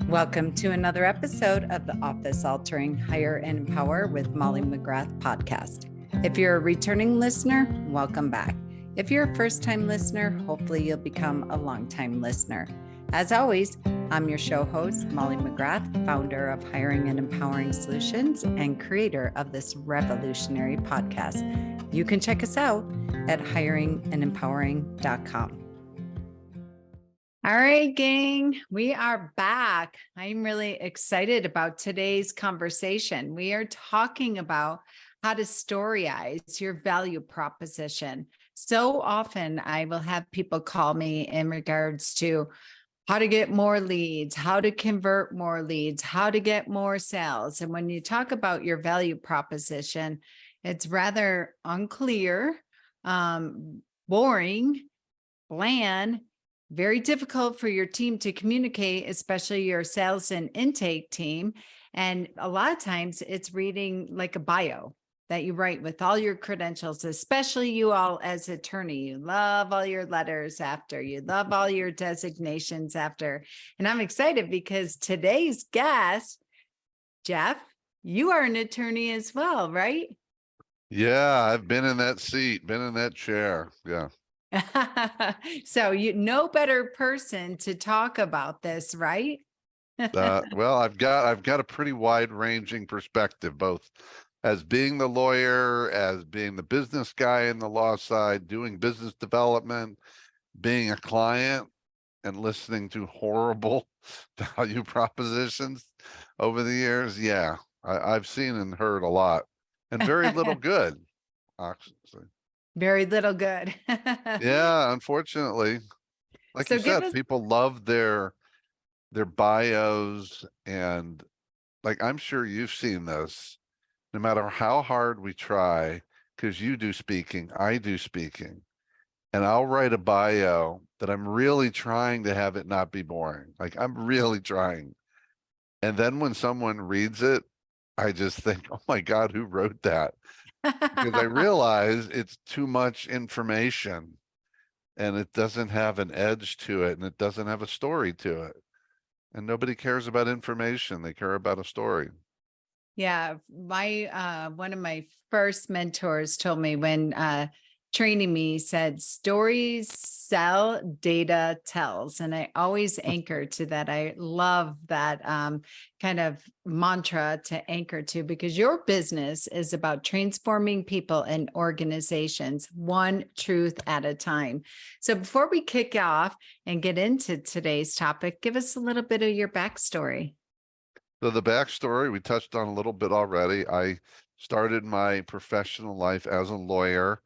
Welcome to another episode of the Office Altering Hire and Empower with Molly McGrath podcast. If you're a returning listener, welcome back. If you're a first-time listener, hopefully you'll become a long-time listener. As always, I'm your show host, Molly McGrath, founder of Hiring and Empowering Solutions and creator of this revolutionary podcast. You can check us out at hiringandempowering.com. All right, gang, we are back. I'm really excited about today's conversation. We are talking about how to storyize your value proposition. So often I will have people call me in regards to how to get more leads, how to convert more leads, how to get more sales. And when you talk about your value proposition, it's rather unclear, boring, bland, very difficult for your team to communicate, especially your sales and intake team. And a lot of times it's reading like a bio that you write with all your credentials, especially you all as attorney. You love all your letters after, you love all your designations after. And I'm excited because today's guest, Jeff, you are an attorney as well, right? Yeah, I've been in that seat, been in that chair. Yeah. So you no better person to talk about this, right? Well, I've got a pretty wide-ranging perspective, both as being the lawyer, as being the business guy in the law side, doing business development, being a client, and listening to horrible value propositions over the years. Yeah, I've seen and heard a lot, and very little good, actually. Very little good. Yeah, unfortunately, like So you give said, us, people love their bios, and like I'm sure you've seen this, no matter how hard we try, because you do speaking, I do speaking, and I'll write a bio that I'm really trying to have it not be boring. Like I'm really trying. And then when someone reads it, I just think, oh my God, who wrote that? Because I realize it's too much information and it doesn't have an edge to it and it doesn't have a story to it. And nobody cares about information. They care about a story. yeah, my one of my first mentors told me when training me said stories sell, data tells. And I always anchor to that. I love that kind of mantra to anchor to, because your business is about transforming people and organizations one truth at a time. So before we kick off and get into today's topic, give us a little bit of your backstory. So the backstory we touched on a little bit already. I started my professional life as a lawyer.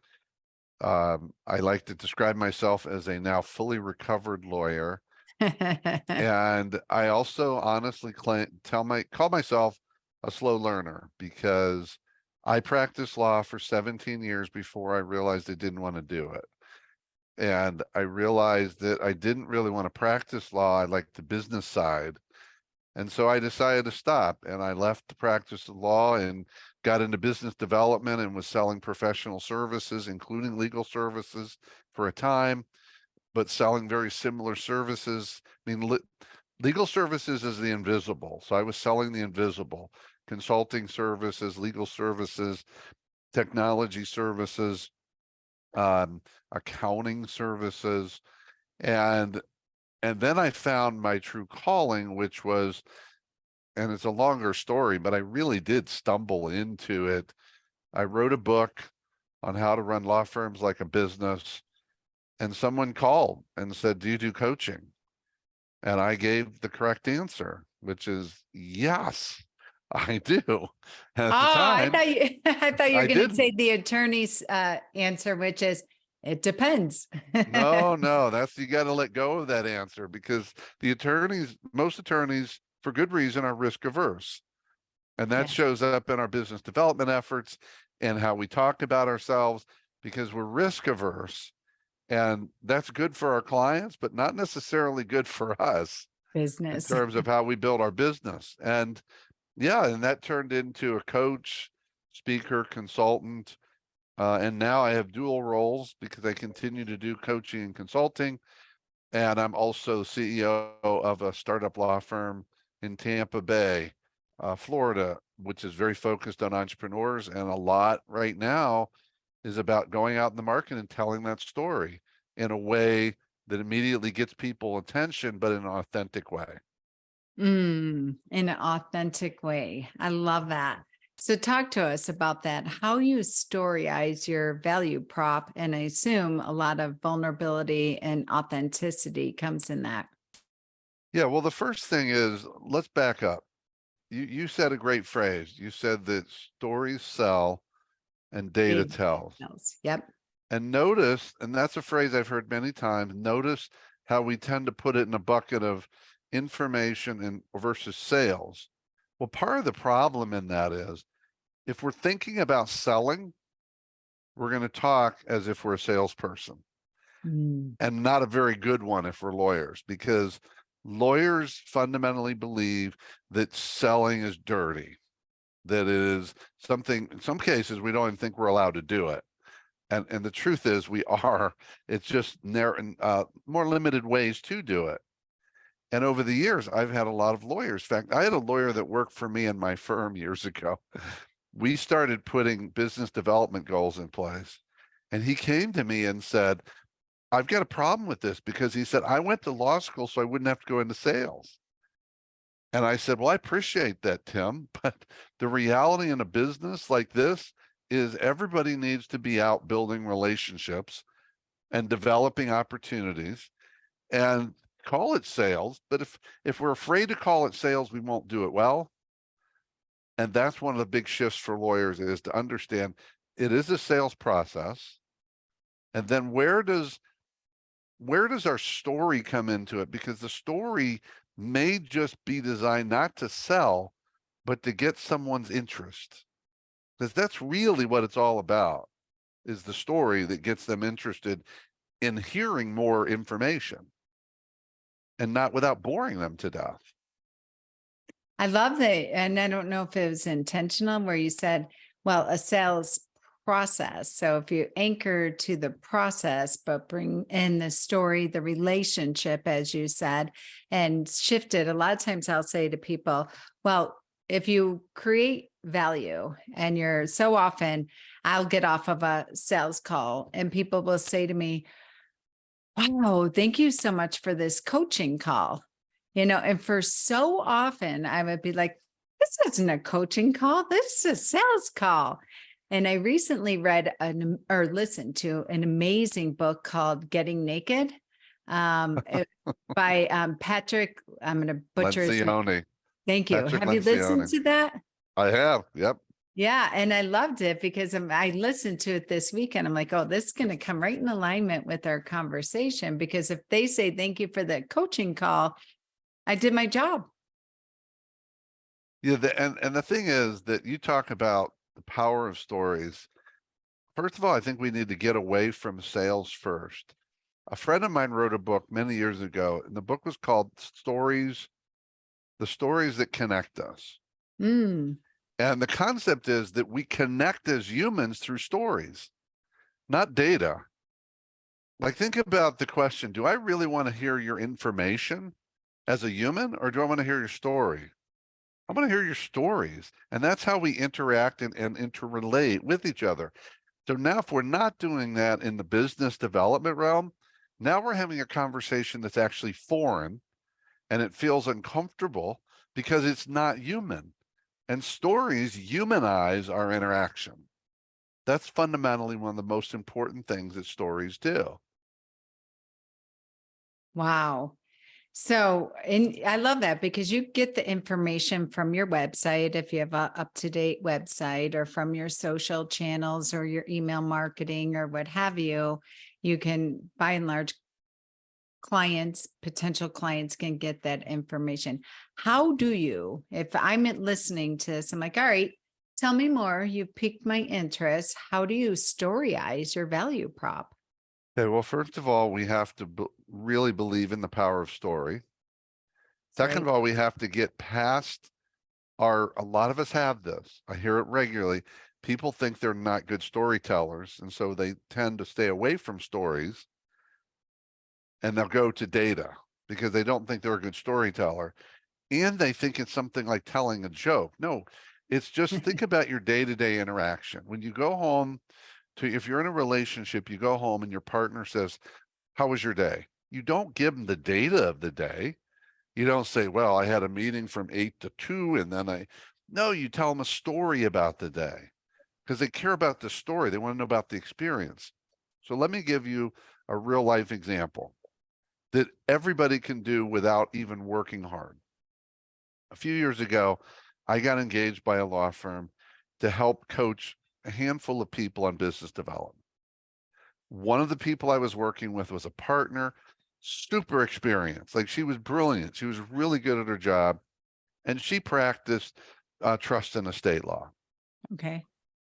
I like to describe myself as a now fully recovered lawyer. And I also honestly call myself a slow learner, because I practiced law for 17 years before I realized I didn't want to do it. And I realized that I didn't really want to practice law. I liked the business side. And so I decided to stop, and I left the practice of law and got into business development and was selling professional services, including legal services for a time, but selling very similar services. I mean, legal services is the invisible. So I was selling the invisible: consulting services, legal services, technology services, accounting services. And then I found my true calling, which was, and it's a longer story, but I really did stumble into it. I wrote a book on how to run law firms like a business, and someone called and said, "Do you do coaching?" And I gave the correct answer, which is yes, I do. And at the time, I thought you were I going to say didn't. the attorney's answer, which is it depends. No, you got to let go of that answer, because most attorneys, for good reason, are risk averse. And that Yeah. shows up in our business development efforts and how we talk about ourselves, because we're risk averse. And that's good for our clients, but not necessarily good for us in Business. terms of how we build our business. And yeah, and that turned into a coach, speaker, consultant. And now I have dual roles because I continue to do coaching and consulting. And I'm also CEO of a startup law firm in Tampa Bay, Florida, which is very focused on entrepreneurs. And a lot right now is about going out in the market and telling that story in a way that immediately gets people attention, but in an authentic way. In an authentic way. I love that. So talk to us about that, how you storyize your value prop. And I assume a lot of vulnerability and authenticity comes in that. Yeah, well, the first thing is, let's back up. You said a great phrase. You said that stories sell and data Big tells. details. Yep. And notice, and that's a phrase I've heard many times, notice how we tend to put it in a bucket of information and versus sales. Well, part of the problem in that is if we're thinking about selling, we're going to talk as if we're a salesperson, and not a very good one if we're lawyers, because lawyers fundamentally believe that selling is dirty, that it is something, in some cases, we don't even think we're allowed to do it. And the truth is we are. It's just more limited ways to do it. And over the years, I've had a lot of lawyers. In fact, I had a lawyer that worked for me in my firm years ago. We started putting business development goals in place. And he came to me and said, I've got a problem with this, because he said, I went to law school so I wouldn't have to go into sales. And I said, well, I appreciate that, Tim, but the reality in a business like this is everybody needs to be out building relationships and developing opportunities, and call it sales. But if we're afraid to call it sales, we won't do it well. And that's one of the big shifts for lawyers, is to understand it is a sales process. And then where does our story come into it? Because the story may just be designed not to sell, but to get someone's interest. Because that's really what it's all about, is the story that gets them interested in hearing more information, and not without boring them to death. I love that. And I don't know if it was intentional where you said, well, a sales process. So if you anchor to the process, but bring in the story, the relationship, as you said, and shift it. A lot of times I'll say to people, well, if you create value, and you're so often, I'll get off of a sales call and people will say to me, wow, thank you so much for this coaching call. And for so often I would be like, this isn't a coaching call. This is a sales call. And I recently read or listened to an amazing book called Getting Naked by Patrick. I'm going to butcher his name. Lencioni. Thank you. Patrick Have you listened Lencioni. to that? I have. Yep. Yeah. And I loved it because I listened to it this weekend. I'm like, oh, this is going to come right in alignment with our conversation, because if they say, thank you for the coaching call, I did my job. Yeah. And the thing is that you talk about the power of stories. First of all, I think we need to get away from sales first. A friend of mine wrote a book many years ago, and the book was called Stories, the Stories That Connect Us. And the concept is that we connect as humans through stories, not data. Like, think about the question, do I really want to hear your information as a human, or do I want to hear your story? I want to hear your stories. And that's how we interact and interrelate with each other. So now if we're not doing that in the business development realm, now we're having a conversation that's actually foreign, and it feels uncomfortable because it's not human. And stories humanize our interaction. That's fundamentally one of the most important things that stories do. Wow. So, and I love that because you get the information from your website, if you have a up-to-date website, or from your social channels or your email marketing or what have you. You can, by and large, potential clients can get that information. How do you, if I'm listening to this, I'm like, all right, tell me more. You've piqued my interest. How do you storyize your value prop? Okay, well, first of all, we have to really believe in the power of story. Second of all, we have to get past a lot of us have this. I hear it regularly. People think they're not good storytellers, and so they tend to stay away from stories, and they'll go to data because they don't think they're a good storyteller. and they think it's something like telling a joke. No, it's just think about your day-to-day interaction. When you go home if you're in a relationship, you go home and your partner says, "How was your day?" You don't give them the data of the day. You don't say, "Well, I had a meeting from 8 to 2 and then no, you tell them a story about the day because they care about the story. They want to know about the experience. So let me give you a real life example that everybody can do without even working hard. A few years ago, I got engaged by a law firm to help coach a handful of people on business development. One of the people I was working with was a partner, super experienced. Like she was brilliant. She was really good at her job. And she practiced trust and estate law. Okay.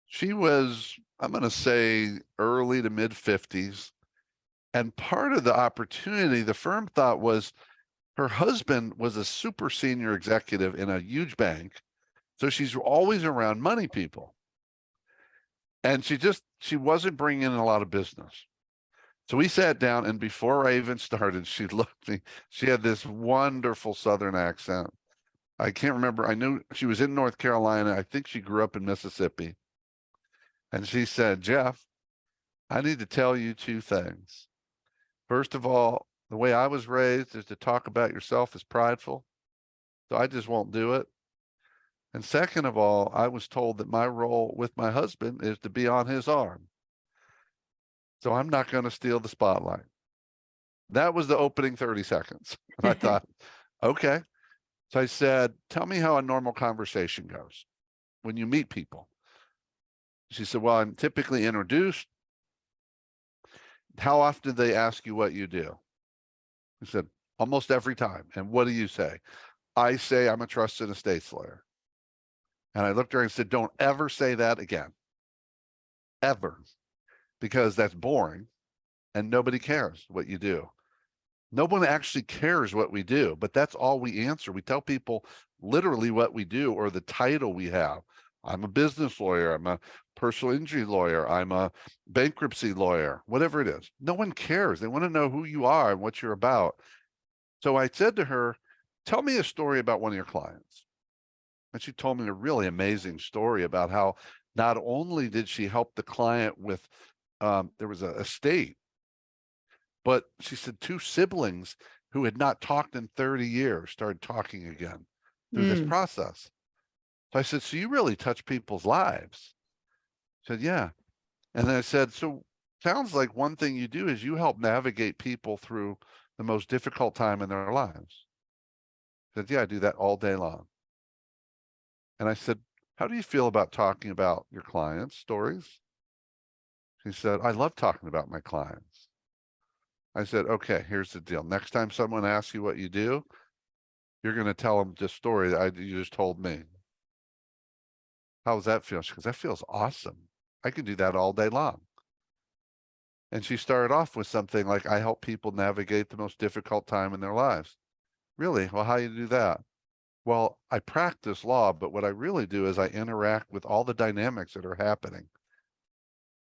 She was, I'm going to say, early to mid 50s. And part of the opportunity the firm thought was her husband was a super senior executive in a huge bank. So she's always around money people. And she wasn't bringing in a lot of business. So we sat down, and before I even started, she looked at me. She had this wonderful Southern accent. I can't remember. I knew she was in North Carolina. I think she grew up in Mississippi. And she said, "Jeff, I need to tell you two things. First of all, the way I was raised is to talk about yourself is prideful. So I just won't do it. And second of all, I was told that my role with my husband is to be on his arm. So I'm not going to steal the spotlight." That was the opening 30 seconds. And I thought, okay. So I said, "Tell me how a normal conversation goes when you meet people." She said, "Well, I'm typically introduced. How often do they ask you what you do?" I said, "Almost every time." "And what do you say?" "I say I'm a trust and estates lawyer." And I looked at her and said, "Don't ever say that again. Ever. Because that's boring and nobody cares what you do." No one actually cares what we do, but that's all we answer. We tell people literally what we do or the title we have. I'm a business lawyer. I'm a personal injury lawyer. I'm a bankruptcy lawyer, whatever it is. No one cares. They want to know who you are and what you're about. So I said to her, "Tell me a story about one of your clients." And she told me a really amazing story about how not only did she help the client with, there was a estate, but she said two siblings who had not talked in 30 years started talking again through this Mm. process. So I said, "So you really touch people's lives?" She said, "Yeah." And then I said, "So sounds like one thing you do is you help navigate people through the most difficult time in their lives." She said, "Yeah, I do that all day long." And I said, "How do you feel about talking about your clients' stories?" She said, "I love talking about my clients." I said, "Okay, here's the deal. Next time someone asks you what you do, you're going to tell them this story that you just told me." "How does that feel?" She goes, "That feels awesome. I can do that all day long." And she started off with something like, "I help people navigate the most difficult time in their lives." "Really? Well, how do you do that?" "Well, I practice law, but what I really do is I interact with all the dynamics that are happening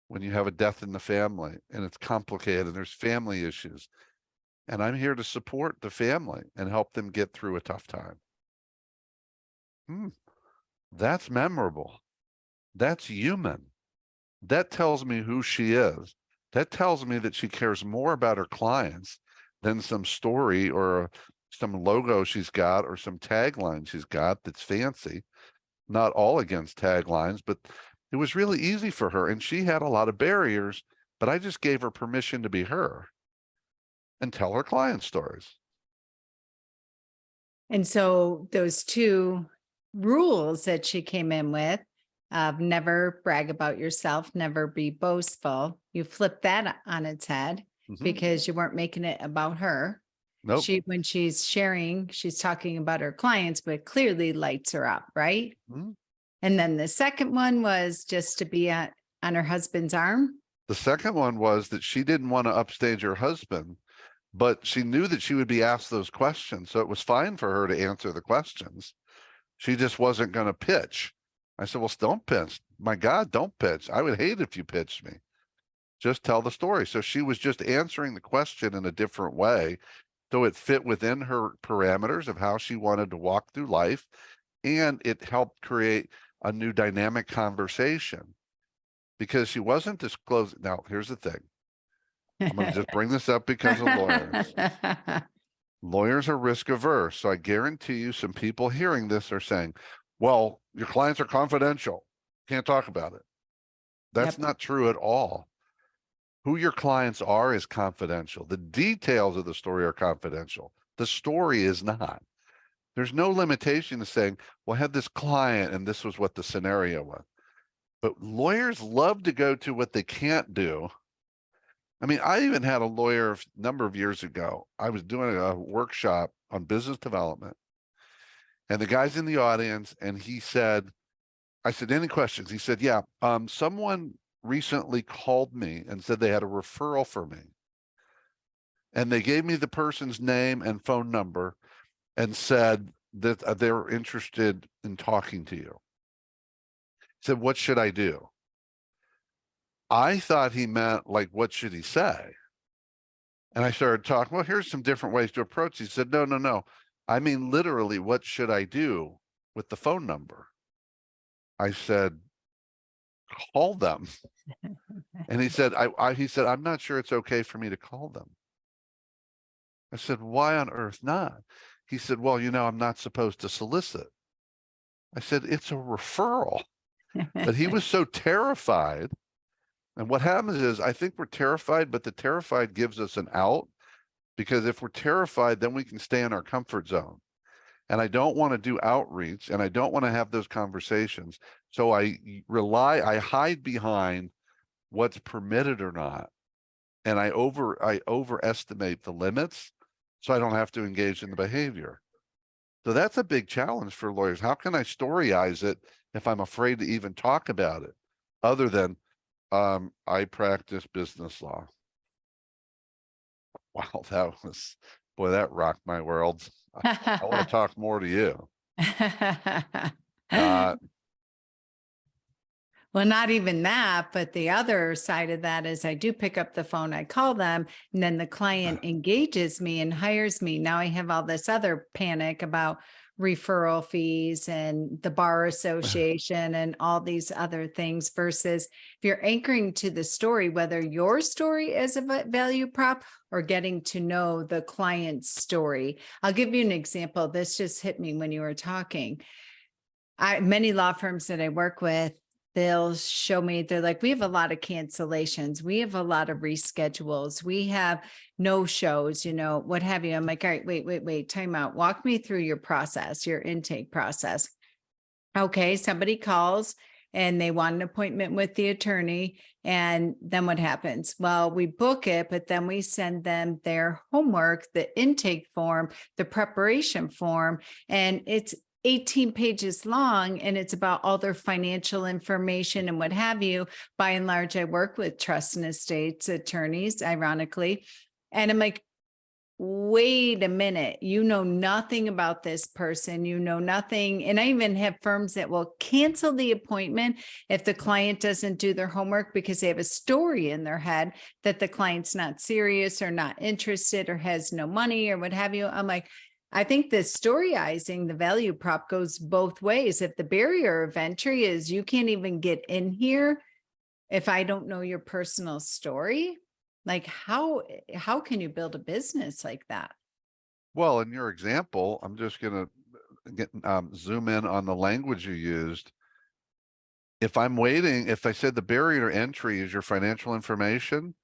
when you have a death in the family and it's complicated and there's family issues. And I'm here to support the family and help them get through a tough time." Hmm, that's memorable. That's human. That tells me who she is. That tells me that she cares more about her clients than some story or some logo she's got or some tagline she's got that's fancy. Not all against taglines, but it was really easy for her. And she had a lot of barriers, but I just gave her permission to be her and tell her client stories. And so those two rules that she came in with, never brag about yourself, never be boastful. You flip that on its head Mhm. because you weren't making it about her. Nope. When she's sharing, she's talking about her clients, but clearly lights her up, right? Mhm. And then the second one was just to be on her husband's arm. The second one was that she didn't want to upstage her husband, but she knew that she would be asked those questions. So it was fine for her to answer the questions. She just wasn't going to pitch. I said, "Well, don't pitch. My God, don't pitch. I would hate if you pitched me. Just tell the story." So she was just answering the question in a different way. So it fit within her parameters of how she wanted to walk through life. And it helped create a new dynamic conversation because she wasn't disclosing. Now, here's the thing. I'm going to just bring this up because of lawyers. Lawyers are risk averse. So I guarantee you some people hearing this are saying, well, your clients are confidential. Can't talk about it. That's Yep. not true at all. Who your clients are is confidential. The details of the story are confidential. The story is not. There's no limitation to saying, well, I had this client and this was what the scenario was. But lawyers love to go to what they can't do. I mean, I even had a lawyer a number of years ago. I was doing a workshop on business development, and the guy's in the audience, and he said, I said, any questions? He said, yeah, someone recently called me and said they had a referral for me. And they gave me the person's name and phone number and said that they were interested in talking to you. He said, what should I do? I thought he meant like, what should he say? And I started talking, well, here's some different ways to approach. He said, no, no, no. I mean, literally, what should I do with the phone number? I said, call them. And he said, he said, I'm not sure it's okay for me to call them. I said, why on earth not? He said, well, you know, I'm not supposed to solicit. I said, it's a referral. But he was so terrified. And what happens is, I think we're terrified, but the terrified gives us an out, because if we're terrified, then we can stay in our comfort zone. And I don't want to do outreach, and I don't want to have those conversations. So I hide behind what's permitted or not. And I overestimate the limits, so I don't have to engage in the behavior. So that's a big challenge for lawyers. How can I storyize it if I'm afraid to even talk about it, other than I practice business law? Wow, boy, that rocked my world. I want to talk more to you. Not Well, not even that, but the other side of that is I do pick up the phone, I call them, and then the client engages me and hires me. Now I have all this other panic about referral fees and the bar association and all these other things, versus if you're anchoring to the story, whether your story is a value prop or getting to know the client's story. I'll give you an example. This just hit me when you were talking. Many law firms that I work with, they'll show me, they're like, we have a lot of cancellations. We have a lot of reschedules. We have no shows, you know, what have you. I'm like, all right, wait, time out. Walk me through your process, your intake process. Okay, somebody calls and they want an appointment with the attorney. And then what happens? Well, we book it, but then we send them their homework, the intake form, the preparation form, and it's 18 pages long, and it's about all their financial information and what have you. By and large, I work with trust and estates attorneys, ironically. And I'm like, wait a minute, you know nothing about this person, you know nothing. And I even have firms that will cancel the appointment if the client doesn't do their homework because they have a story in their head that the client's not serious or not interested or has no money or what have you. I'm like, I think the storyizing, the value prop, goes both ways. If the barrier of entry is you can't even get in here if I don't know your personal story, like how can you build a business like that? well, in your example, I'm just going to zoom in on the language you used. If I said the barrier to entry is your financial information,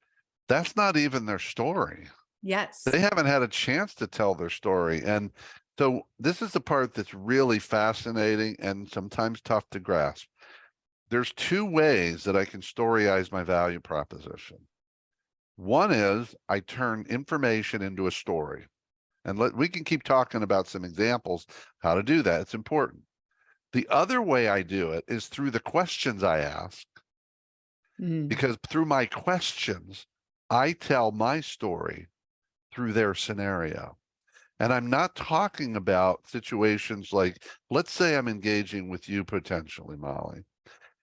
that's not even their story. Yes. They haven't had a chance to tell their story. And so this is the part that's really fascinating and sometimes tough to grasp. There's two ways that I can storyize my value proposition. One is I turn information into a story. And we can keep talking about some examples how to do that. It's important. The other way I do it is through the questions I ask, because through my questions, I tell my story through their scenario. And I'm not talking about situations like, let's say I'm engaging with you potentially, Molly.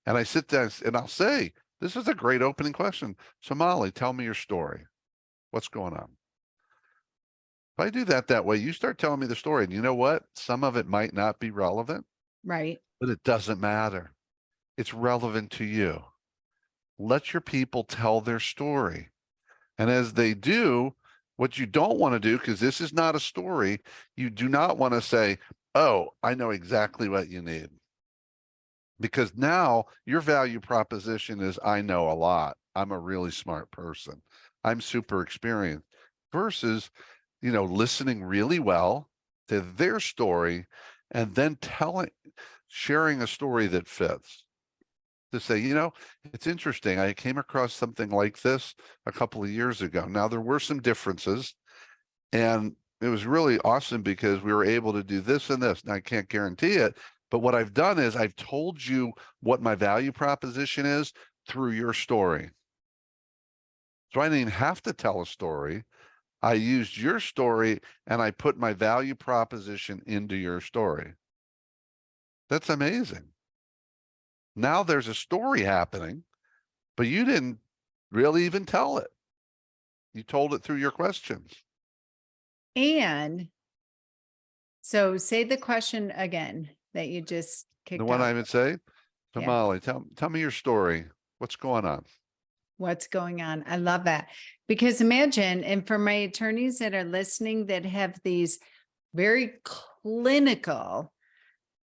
And I sit down and I'll say, this is a great opening question. So Molly, tell me your story. What's going on? If I do that way, you start telling me the story, and you know what? Some of it might not be relevant, Right. but it doesn't matter. It's relevant to you. Let your people tell their story. And as they do, what you don't want to do, because this is not a story, you do not want to say, oh, I know exactly what you need. Because now your value proposition is, I know a lot. I'm a really smart person. I'm super experienced versus, listening really well to their story and then sharing a story that fits. To say, it's interesting. I came across something like this a couple of years ago. Now, there were some differences, and it was really awesome because we were able to do this and this. Now, I can't guarantee it, but what I've done is I've told you what my value proposition is through your story. So I didn't even have to tell a story. I used your story and I put my value proposition into your story. That's amazing. Now there's a story happening, but you didn't really even tell it. You told it through your questions. And so say the question again that you just The kicked one off. I would say, Yeah. Tamale, tell me your story. What's going on? What's going on? I love that. Because imagine, and for my attorneys that are listening that have these very clinical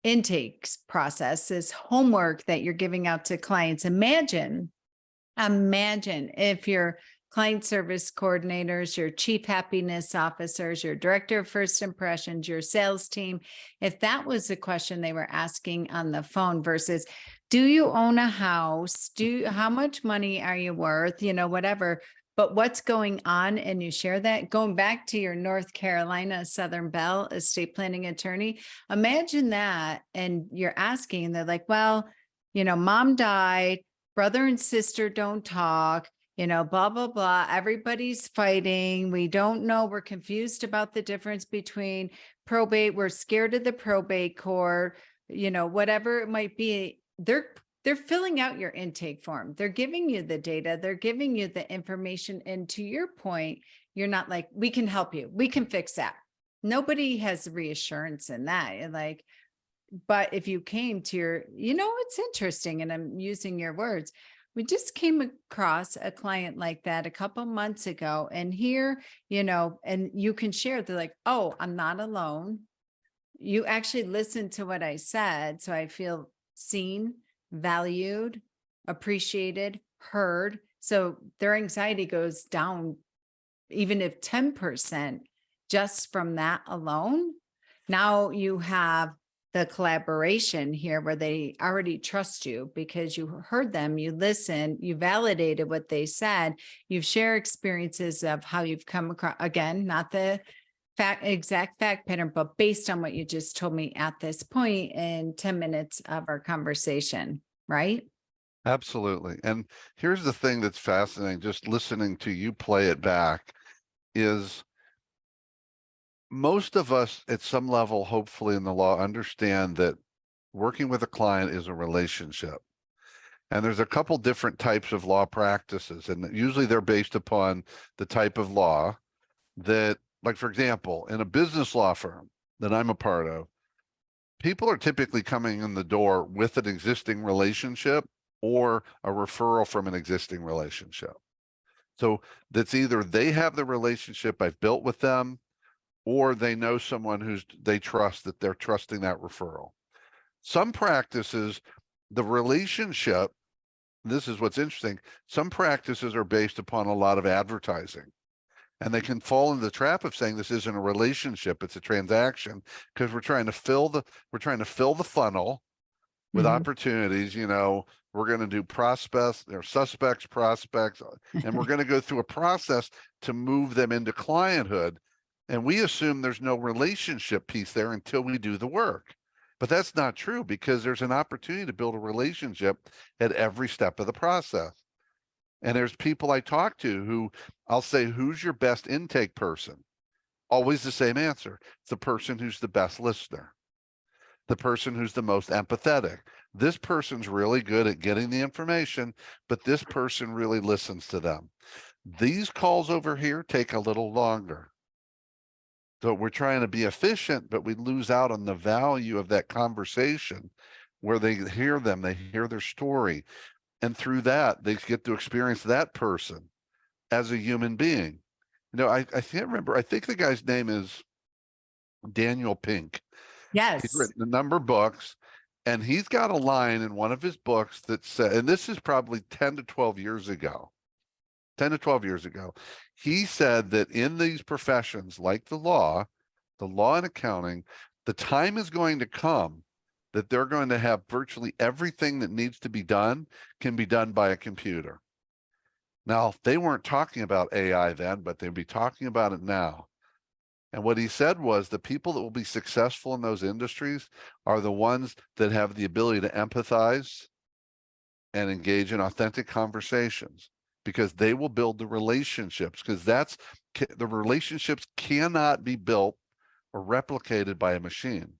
intakes process, this homework that you're giving out to clients, imagine if your client service coordinators, your chief happiness officers, your director of first impressions, your sales team, if that was the question they were asking on the phone versus, do you own a house? How much money are you worth? Whatever. But what's going on, and you share that, going back to your North Carolina Southern Belle estate planning attorney, imagine that. And you're asking, and they're like, well, mom died, brother and sister don't talk, blah, blah, blah. Everybody's fighting. We don't know. We're confused about the difference between probate. We're scared of the probate court, whatever it might be. They're filling out your intake form. They're giving you the data. They're giving you the information. And to your point, you're not like, we can help you. We can fix that. Nobody has reassurance in that. Like, but if you came to it's interesting, and I'm using your words. We just came across a client like that a couple months ago, and here, and you can share, they're like, oh, I'm not alone. You actually listened to what I said. So I feel seen, valued, appreciated, heard. So their anxiety goes down, even if 10%, just from that alone. Now you have the collaboration here where they already trust you because you heard them, you listened, you validated what they said, you've shared experiences of how you've come across, again, not the exact fact pattern, but based on what you just told me at this point in 10 minutes of our conversation, right? Absolutely. And here's the thing that's fascinating, just listening to you play it back, is most of us at some level, hopefully in the law, understand that working with a client is a relationship. And there's a couple different types of law practices, and usually they're based upon the type of law that, like, for example, in a business law firm that I'm a part of, people are typically coming in the door with an existing relationship or a referral from an existing relationship. So that's either they have the relationship I've built with them, or they know someone they trust, that they're trusting that referral. Some practices, the relationship, this is what's interesting, some practices are based upon a lot of advertising. And they can fall into the trap of saying this isn't a relationship, it's a transaction, because we're trying to fill the funnel with opportunities. We're going to do prospects, they're suspects, prospects, and we're going to go through a process to move them into clienthood. And we assume there's no relationship piece there until we do the work. But that's not true, because there's an opportunity to build a relationship at every step of the process. And there's people I talk to who I'll say, who's your best intake person? Always the same answer. It's the person who's the best listener, the person who's the most empathetic. This person's really good at getting the information, but this person really listens to them. These calls over here take a little longer. So we're trying to be efficient, but we lose out on the value of that conversation where they hear them, they hear their story. And through that, they get to experience that person as a human being. I can't remember. I think the guy's name is Daniel Pink. He's Yes. written a number of books, and he's got a line in one of his books that said, and this is probably 10 to 12 years ago, 10 to 12 years ago, he said that in these professions like the law and accounting, the time is going to come that they're going to have virtually everything that needs to be done can be done by a computer. Now, they weren't talking about AI then, but they'd be talking about it now. And what he said was the people that will be successful in those industries are the ones that have the ability to empathize and engage in authentic conversations, because they will build the relationships, because the relationships cannot be built or replicated by a machine.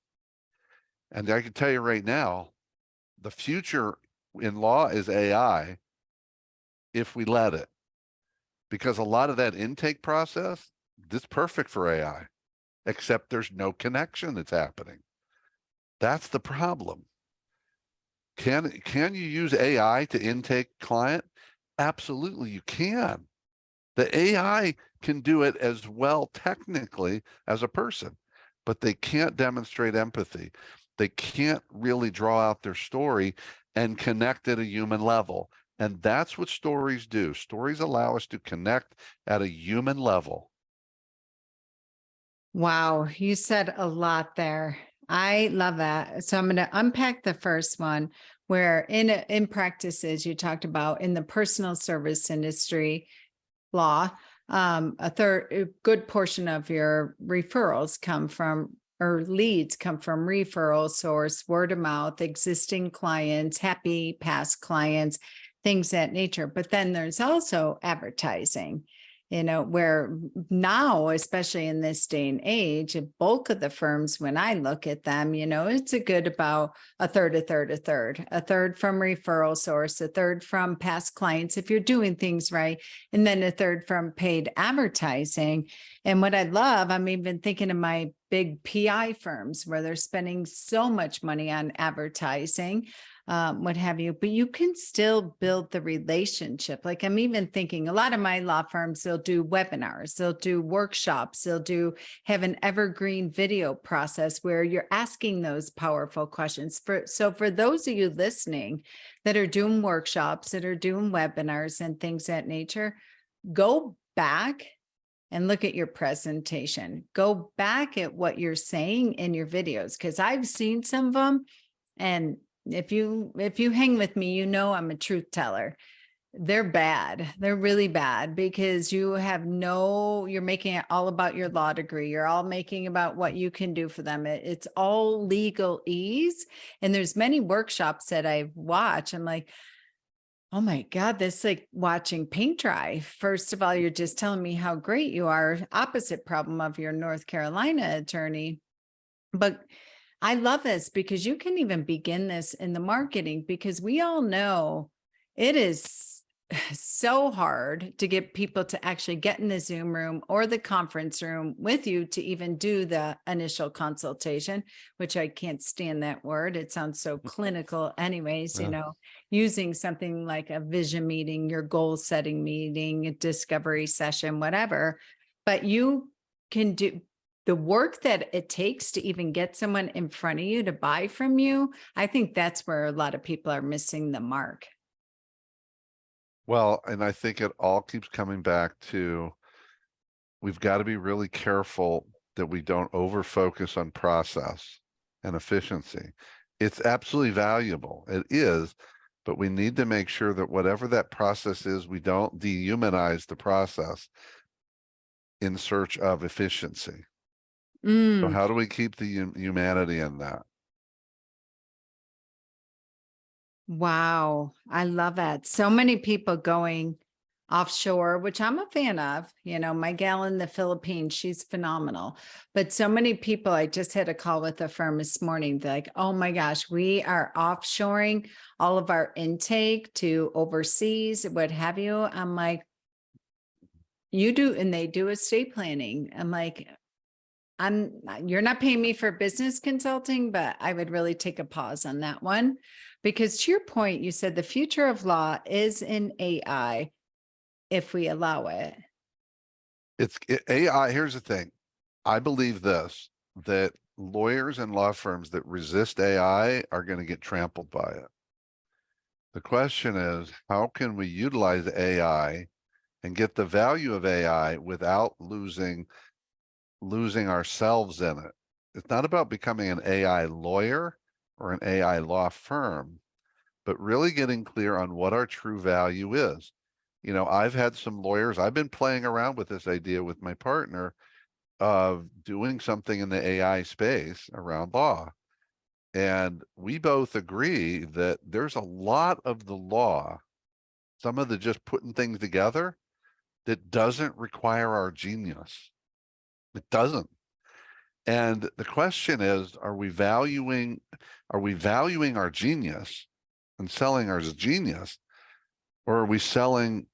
And I can tell you right now, the future in law is AI if we let it, because a lot of that intake process, it's perfect for AI, except there's no connection that's happening. That's the problem. Can you use AI to intake client? Absolutely, you can. The AI can do it as well technically as a person, but they can't demonstrate empathy. They can't really draw out their story and connect at a human level. And that's what stories do. Stories allow us to connect at a human level. Wow, you said a lot there. I love that. So I'm going to unpack the first one where in practices you talked about in the personal service industry law, a good portion of your referrals come from, or leads come from referral source, word of mouth, existing clients, happy past clients, things that nature. But then there's also advertising, where now, especially in this day and age, a bulk of the firms, when I look at them, it's a good about a third from referral source, a third from past clients, if you're doing things right, and then a third from paid advertising. And what I love, I'm even thinking of my big PI firms where they're spending so much money on advertising, what have you, but you can still build the relationship. Like I'm even thinking a lot of my law firms, they'll do webinars, they'll do workshops, they'll have an evergreen video process where you're asking those powerful questions. So for those of you listening that are doing workshops, that are doing webinars and things of that nature, go back and look at your presentation. Go back at what you're saying in your videos, because I've seen some of them. And if you hang with me, I'm a truth teller. They're bad. They're really bad because you're making it all about your law degree. You're all making about what you can do for them. It's all legalese. And there's many workshops that I've watched. I'm like, oh my God, that's like watching paint dry. First of all, you're just telling me how great you are. Opposite problem of your North Carolina attorney. But I love this because you can even begin this in the marketing, because we all know it is so hard to get people to actually get in the Zoom room or the conference room with you to even do the initial consultation, which I can't stand that word. It sounds so clinical anyways, Yeah. Using something like a vision meeting, your goal setting meeting, a discovery session, whatever, but you can do the work that it takes to even get someone in front of you to buy from you. I think that's where a lot of people are missing the mark. Well, and I think it all keeps coming back to we've got to be really careful that we don't over focus on process and efficiency. It's absolutely valuable. It is, but we need to make sure that whatever that process is, we don't dehumanize the process in search of efficiency. So how do we keep the humanity in that? Wow. I love that. So many people going offshore, which I'm a fan of. My gal in the Philippines, she's phenomenal. But so many people, I just had a call with a firm this morning. They're like, oh my gosh, we are offshoring all of our intake to overseas, what have you. I'm like, you do, and they do estate planning. I'm like, you're not paying me for business consulting, but I would really take a pause on that one. Because to your point, you said the future of law is in AI if we allow it. AI. Here's the thing. I believe this, that lawyers and law firms that resist AI are going to get trampled by it. The question is, how can we utilize AI and get the value of AI without losing ourselves in it? It's not about becoming an AI lawyer or an AI law firm, but really getting clear on what our true value is. You know, I've had some lawyers, I've been playing around with this idea with my partner of doing something in the AI space around law. And we both agree that there's a lot of the law, some of the just putting things together, that doesn't require our genius. It doesn't. And the question is, are we valuing our genius and selling our genius, or are we selling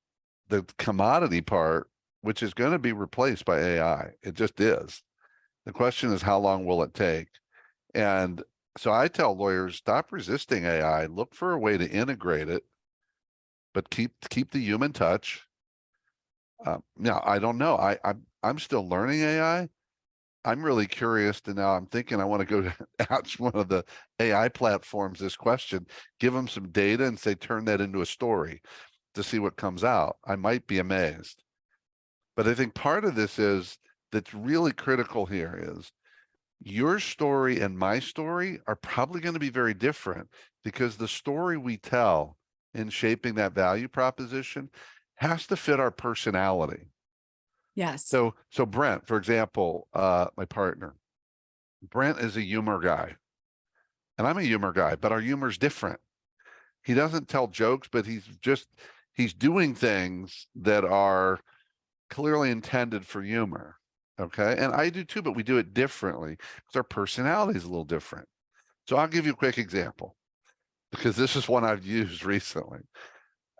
the commodity part, which is going to be replaced by AI? It just is. The question is, how long will it take? And so I tell lawyers, stop resisting AI, look for a way to integrate it, but keep the human touch. Now, I don't know. I'm still learning AI. I'm really curious to now. I'm thinking I want to go to ask one of the AI platforms this question, give them some data and say, turn that into a story to see what comes out. I might be amazed. But I think part of this is that's really critical here is your story and my story are probably going to be very different, because the story we tell in shaping that value proposition has to fit our personality. Yes. So Brent, for example, my partner, Brent is a humor guy and I'm a humor guy, but our humor is different. He doesn't tell jokes, but he's doing things that are clearly intended for humor. Okay. And I do too, but we do it differently because our personality is a little different. So I'll give you a quick example because this is one I've used recently.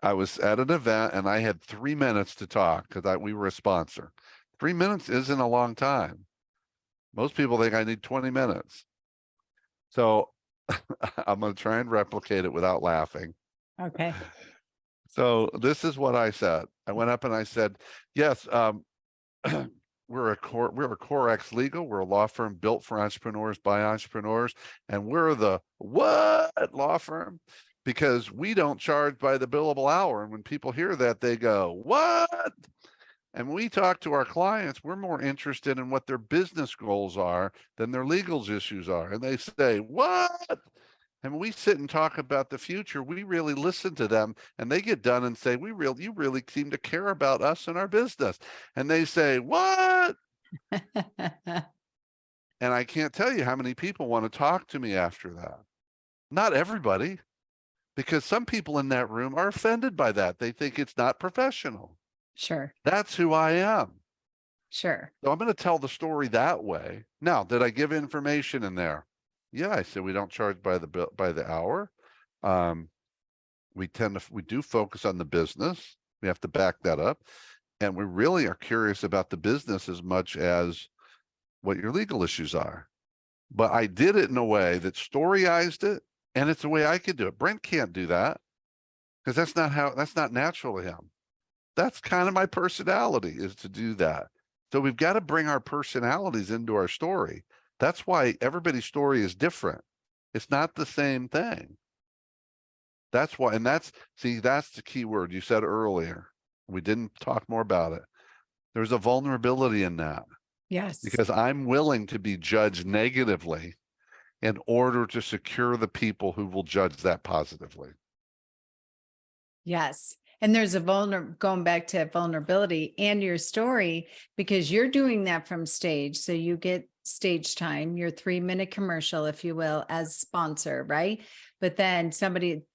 I was at an event and I had 3 minutes to talk because we were a sponsor. 3 minutes isn't a long time. Most people think I need 20 minutes. So I'm going to try and replicate it without laughing. Okay. So this is what I said. I went up and I said, yes, we're a Corex Legal. We're a law firm built for entrepreneurs by entrepreneurs. And we're the what law firm? Because we don't charge by the billable hour. And when people hear that, they go, what? And when we talk to our clients, we're more interested in what their business goals are than their legal issues are. And they say, what? And when we sit and talk about the future, we really listen to them, and they get done and say, you really seem to care about us and our business. And they say, what? And I can't tell you how many people want to talk to me after that. Not everybody, because some people in that room are offended by that. They think it's not professional. Sure. That's who I am. Sure. So I'm going to tell the story that way. Now, did I give information in there? Yeah, I said we don't charge by the hour. We do focus on the business. We have to back that up. And we really are curious about the business as much as what your legal issues are. But I did it in a way that storyized it, and it's the way I could do it. Brent can't do that because that's not natural to him. That's kind of my personality, is to do that. So we've got to bring our personalities into our story. That's why everybody's story is different. It's not the same thing. That's why, and that's the key word you said earlier. We didn't talk more about it. There's a vulnerability in that. Yes. Because I'm willing to be judged negatively in order to secure the people who will judge that positively. Yes. And there's going back to vulnerability and your story, because you're doing that from stage. So you get stage time, your 3-minute commercial, if you will, as sponsor, right? But then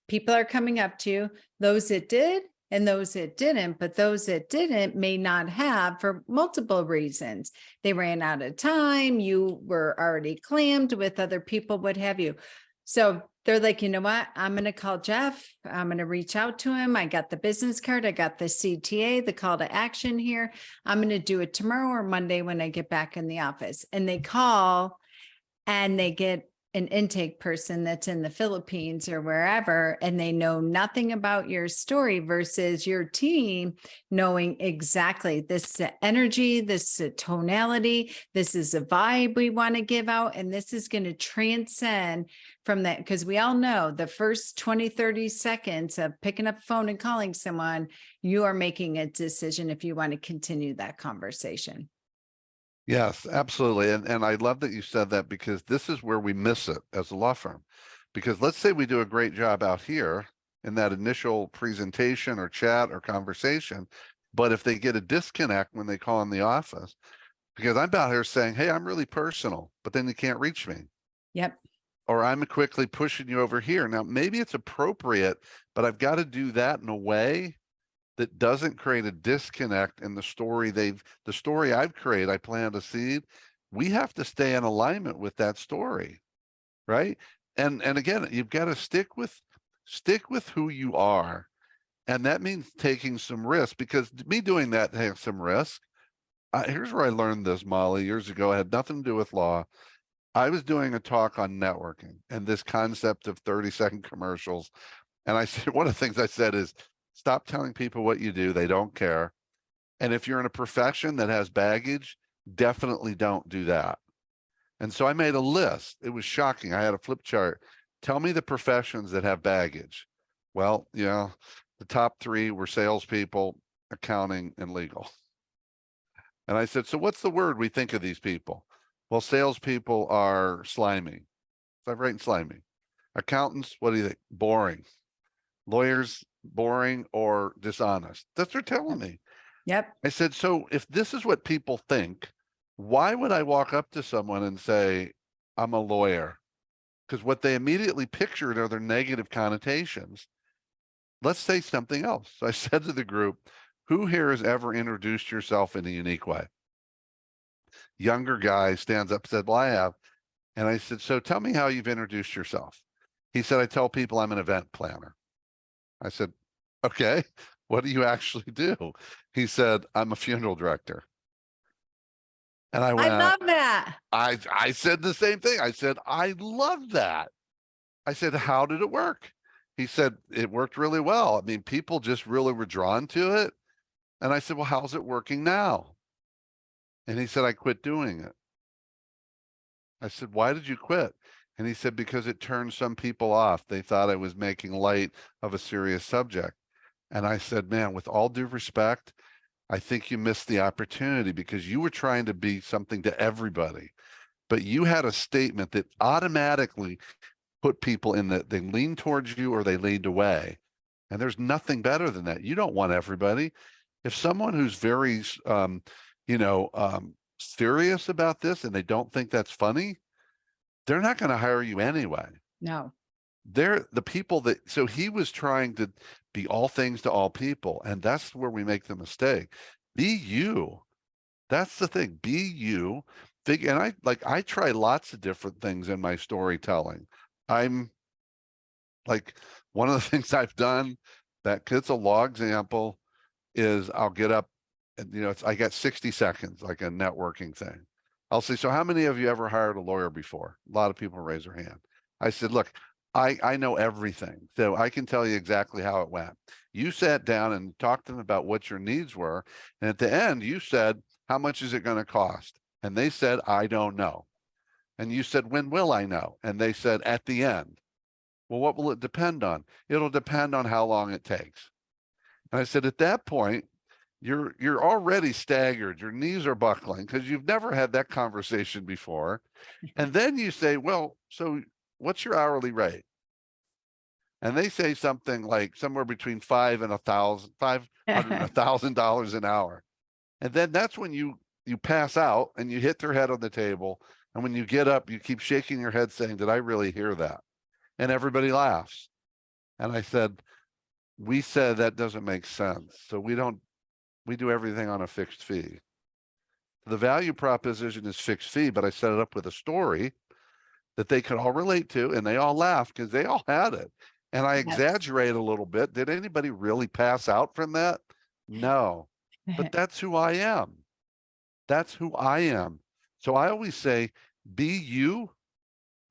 people are coming up to you, those that did and those that didn't, but those that didn't may not have for multiple reasons. They ran out of time. You were already clammed with other people, what have you. So they're like, you know what? I'm going to call Jeff. I'm going to reach out to him. I got the business card. I got the CTA, the call to action here. I'm going to do it tomorrow or Monday when I get back in the office. And they call and they get an intake person that's in the Philippines or wherever, and they know nothing about your story versus your team knowing exactly this is the energy, this is a tonality, this is a vibe we want to give out, and this is going to transcend from that, because we all know the first 20, 30 seconds of picking up the phone and calling someone, you are making a decision if you want to continue that conversation. Yes, absolutely. And I love that you said that, because this is where we miss it as a law firm. Because let's say we do a great job out here in that initial presentation or chat or conversation, but if they get a disconnect when they call in the office, because I'm out here saying, hey, I'm really personal, but then you can't reach me. Yep. Or I'm quickly pushing you over here. Now, maybe it's appropriate, but I've got to do that in a way that doesn't create a disconnect in the story I've created, I plan to seed. We have to stay in alignment with that story, right? And again, you've got to stick with who you are. And that means taking some risk, because me doing that has some risk. Here's where I learned this, Molly, years ago. It had nothing to do with law. I was doing a talk on networking and this concept of 30-second commercials. And I said, one of the things I said is, stop telling people what you do. They don't care. And if you're in a profession that has baggage, definitely don't do that. And so I made a list. It was shocking. I had a flip chart. Tell me the professions that have baggage. Well, you know, the top 3 were salespeople, accounting, and legal. And I said, so what's the word we think of these people? Well, salespeople are slimy. So I'm writing slimy. Accountants, what do you think? Boring. Lawyers, boring or dishonest. That's what they're telling me. Yep. I said, so if this is what people think, why would I walk up to someone and say, I'm a lawyer? Because what they immediately pictured are their negative connotations. Let's say something else. So I said to the group, who here has ever introduced yourself in a unique way? Younger guy stands up and said, well, I have. And I said, so tell me how you've introduced yourself. He said, I tell people I'm an event planner. I said, okay, what do you actually do? He said, I'm a funeral director. And I went, I love that. I said the same thing. I said, I love that. I said, how did it work? He said, it worked really well. I mean, people just really were drawn to it. And I said, well, how's it working now? And he said, I quit doing it. I said, why did you quit? And he said, because it turned some people off. They thought I was making light of a serious subject. And I said, man, with all due respect, I think you missed the opportunity, because you were trying to be something to everybody. But you had a statement that automatically put people in that they leaned towards you or they leaned away. And there's nothing better than that. You don't want everybody. If someone who's very, serious about this and they don't think that's funny, they're not going to hire you anyway. No. They're the people that, so he was trying to be all things to all people. And that's where we make the mistake. Be you. That's the thing. Be you. And I try lots of different things in my storytelling. I'm like, one of the things I've done that it's a law example is I'll get up and, I got 60 seconds, like a networking thing. I'll say, so how many of you ever hired a lawyer before? A lot of people raise their hand. I said, look, I know everything. So I can tell you exactly how it went. You sat down and talked to them about what your needs were. And at the end, you said, how much is it going to cost? And they said, I don't know. And you said, when will I know? And they said, at the end. Well, what will it depend on? It'll depend on how long it takes. And I said, at that point, you're already staggered. Your knees are buckling because you've never had that conversation before. And then you say, well, so what's your hourly rate? And they say something like somewhere between $500 and $1,000 an hour. And then that's when you pass out and you hit their head on the table. And when you get up, you keep shaking your head saying, did I really hear that? And everybody laughs. And I said, we said that doesn't make sense. So we do everything on a fixed fee. The value proposition is fixed fee, but I set it up with a story that they could all relate to, and they all laugh because they all had it. And I Yes. exaggerate a little bit. Did anybody really pass out from that? No, but that's who I am. That's who I am. So I always say, be you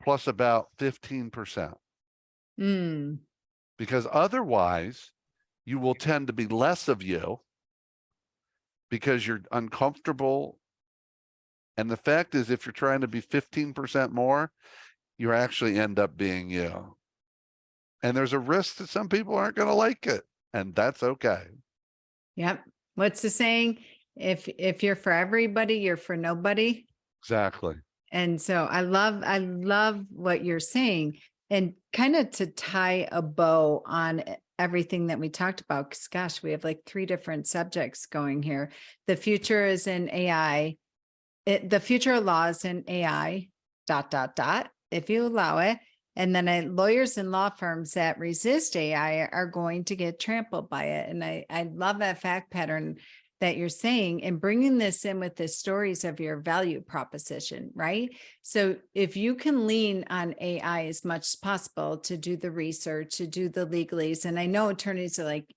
plus about 15%, Mm, because otherwise you will tend to be less of you because you're uncomfortable. And the fact is, if you're trying to be 15% more, you actually end up being you. And there's a risk that some people aren't going to like it, and that's okay. yep. What's the saying? If you're for everybody, you're for nobody. Exactly. And so I love what you're saying, and kind of to tie a bow on everything that we talked about, because gosh, we have like 3 different subjects going here. The future is in AI. The future of law is in AI, ... if you allow it. And then lawyers and law firms that resist AI are going to get trampled by it. And I love that fact pattern that you're saying, and bringing this in with the stories of your value proposition, right? So if you can lean on AI as much as possible to do the research, to do the legalese, and I know attorneys are like,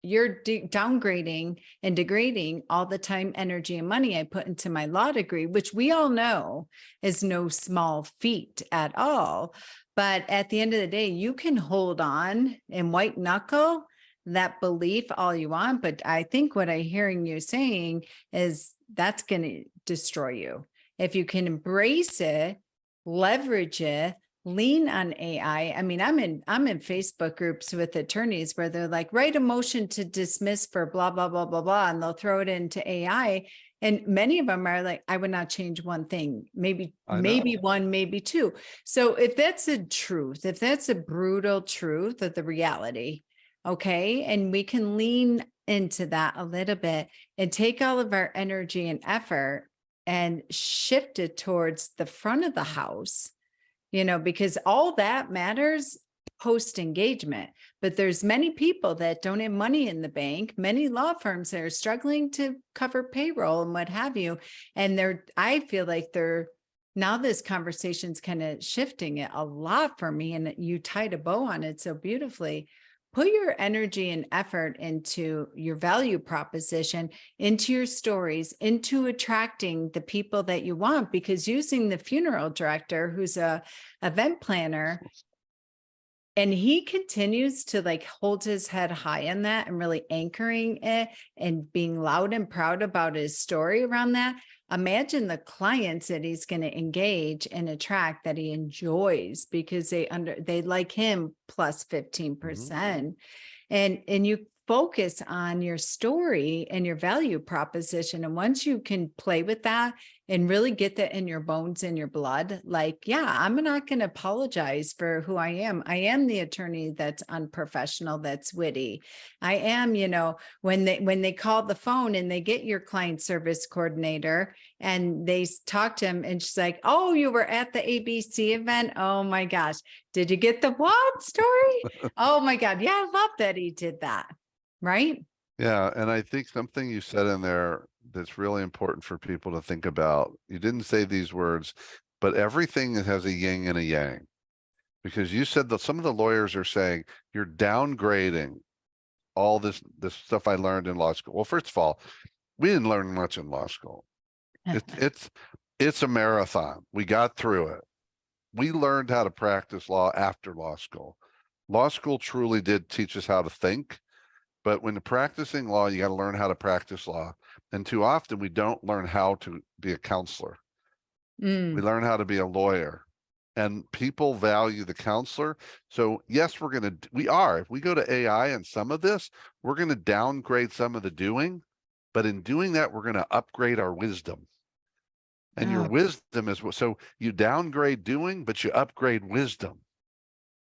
you're downgrading and degrading all the time, energy, and money I put into my law degree, which we all know is no small feat at all. But at the end of the day, you can hold on and white knuckle that belief all you want. But I think what I'm hearing you saying is that's going to destroy you. If you can embrace it, leverage it, lean on AI. I mean, I'm in Facebook groups with attorneys where they're like, write a motion to dismiss for blah, blah, blah, blah, blah, and they'll throw it into AI. And many of them are like, I would not change one thing, maybe one, maybe 2. So if that's a truth, if that's a brutal truth of the reality, okay, and we can lean into that a little bit and take all of our energy and effort and shift it towards the front of the house, because all that matters post engagement. But there's many people that don't have money in the bank, many law firms that are struggling to cover payroll and what have you. And I feel like now this conversation's kind of shifting it a lot for me, and you tied a bow on it so beautifully. Put your energy and effort into your value proposition, into your stories, into attracting the people that you want, because using the funeral director who's a event planner, and he continues to like hold his head high in that and really anchoring it and being loud and proud about his story around that. Imagine the clients that he's going to engage and attract that he enjoys, because they like him plus 15%. And you focus on your story and your value proposition. And once you can play with that and really get that in your bones and your blood, like, yeah, I'm not going to apologize for who I am. I am the attorney that's unprofessional, that's witty. I am, when they call the phone and they get your client service coordinator and they talk to him and she's like, oh, you were at the ABC event. Oh my gosh. Did you get the what story? Oh my God. Yeah, I love that he did that. Right? Yeah. And I think something you said in there that's really important for people to think about. You didn't say these words, but everything has a yin and a yang, because you said that some of the lawyers are saying you're downgrading all this stuff I learned in law school. Well, first of all, we didn't learn much in law school. It's a marathon. We got through it. We learned how to practice law after law school. Law school truly did teach us how to think. But when practicing law, you got to learn how to practice law. And too often we don't learn how to be a counselor. We learn how to be a lawyer, and people value the counselor. So yes, if we go to AI and some of this, we're going to downgrade some of the doing, but in doing that, we're going to upgrade our wisdom. And your wisdom is so you downgrade doing, but you upgrade wisdom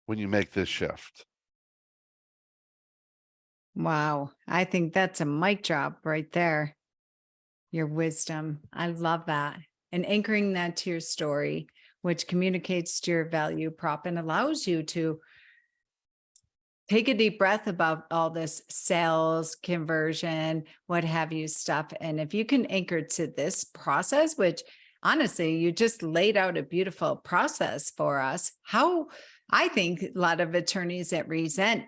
when you make this shift. Wow. I think that's a mic drop right there. Your wisdom. I love that. And anchoring that to your story, which communicates to your value prop and allows you to take a deep breath about all this sales, conversion, what have you stuff. And if you can anchor to this process, which honestly, you just laid out a beautiful process for us. How I think a lot of attorneys that resent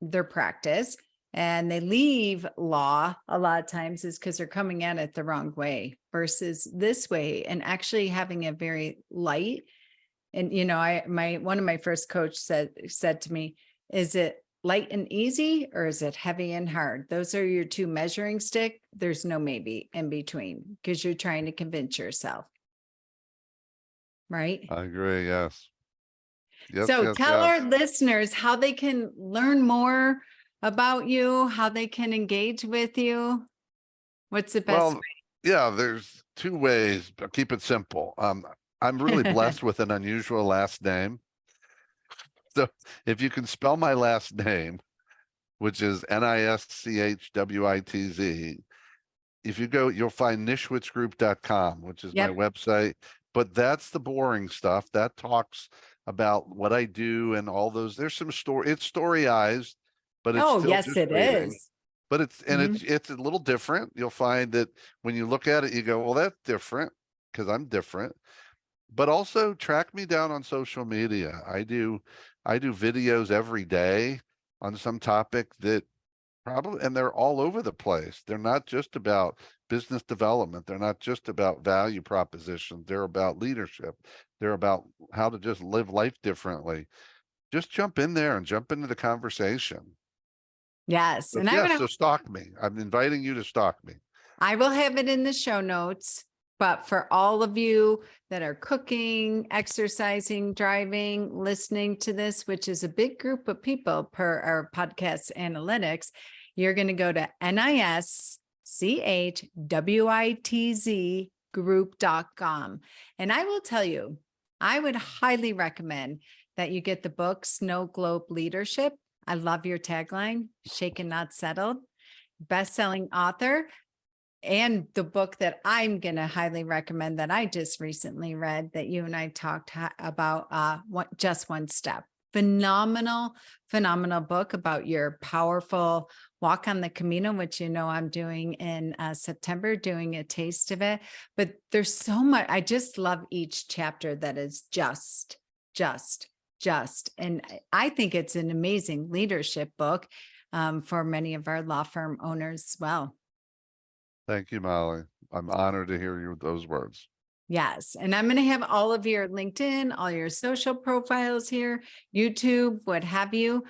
their practice and they leave law a lot of times is because they're coming at it the wrong way versus this way, and actually having a very light. And, you know, one of my first coach said to me, is it light and easy or is it heavy and hard? Those are your two measuring stick. There's no maybe in between because you're trying to convince yourself. Right? I agree. Yes. Yes, So yes, tell yes. our listeners how they can learn more about you, how they can engage with you. What's the best Well, yeah, there's two ways, but keep it simple. I'm really blessed with an unusual last name. So if you can spell my last name, which is Nischwitz, if you go, you'll find nischwitzgroup.com, which is my Yep. website. But that's the boring stuff. That talks about what I do and all those. There's some story. It's storyized, but it's Oh, still yes, just it reading. is. But it's Mhm. it's a little different. You'll find that when you look at it, you go, well, that's different because I'm different. But also track me down on social media. I do videos every day on some topic that probably, and they're all over the place. They're not just about business development. They're not just about value propositions. They're about leadership. They're about how to just live life differently. Just jump in there and jump into the conversation. Yes. But And yes, so stalk me. I'm inviting you to stalk me. I will have it in the show notes. But for all of you that are cooking, exercising, driving, listening to this, which is a big group of people per our podcast analytics, you're going to go to NISCHWITZ group.com. And I will tell you, I would highly recommend that you get the book Snow Globe Leadership. I love your tagline, Shaken Not Settled, best-selling author. And the book that I'm going to highly recommend that I just recently read that you and I talked about, Just One Step. Phenomenal book about your powerful walk on the Camino, which, you know, I'm doing in September, doing a taste of it. But there's so much. I just love each chapter that is just. And I think it's an amazing leadership book for many of our law firm owners as well. Thank you, Molly. I'm honored to hear those words. Yes. And I'm going to have all of your LinkedIn, all your social profiles here, YouTube, what have you,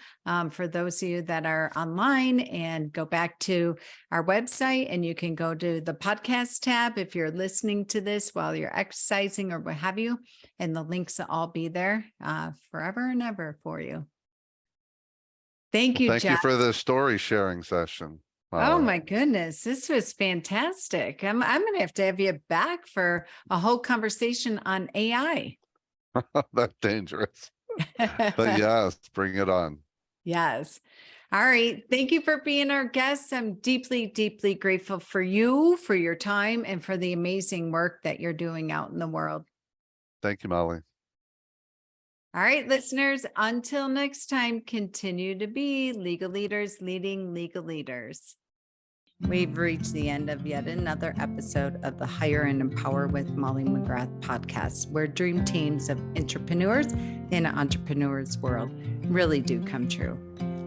for those of you that are online, and go back to our website and you can go to the podcast tab if you're listening to this while you're exercising or what have you. And the links will all be there forever and ever for you. Thank you, Thank you Jeff. for the story sharing session. Oh my goodness, this was fantastic. I'm going to have you back for a whole conversation on AI. That's dangerous. But yes, bring it on. Yes. All right. Thank you for being our guest. I'm deeply, deeply grateful for you, for your time, and for the amazing work that you're doing out in the world. Thank you, Molly. All right, listeners, until next time, continue to be legal leaders leading legal leaders. We've reached the end of yet another episode of the Hire and Empower with Molly McGrath podcast, where dream teams of entrepreneurs in an entrepreneur's world really do come true.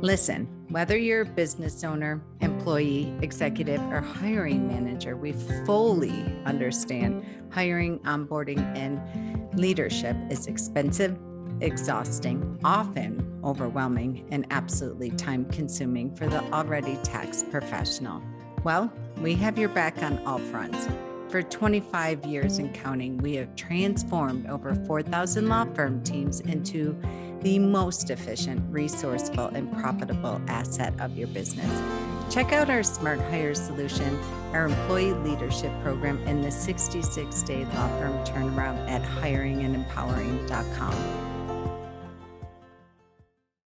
Listen, whether you're a business owner, employee, executive, or hiring manager, we fully understand hiring, onboarding, and leadership is expensive, exhausting, often overwhelming, and absolutely time-consuming for the already taxed professional. Well, we have your back on all fronts. For 25 years and counting, we have transformed over 4,000 law firm teams into the most efficient, resourceful, and profitable asset of your business. Check out our Smart Hire solution, our employee leadership program, and the 66-day law firm turnaround at hiringandempowering.com.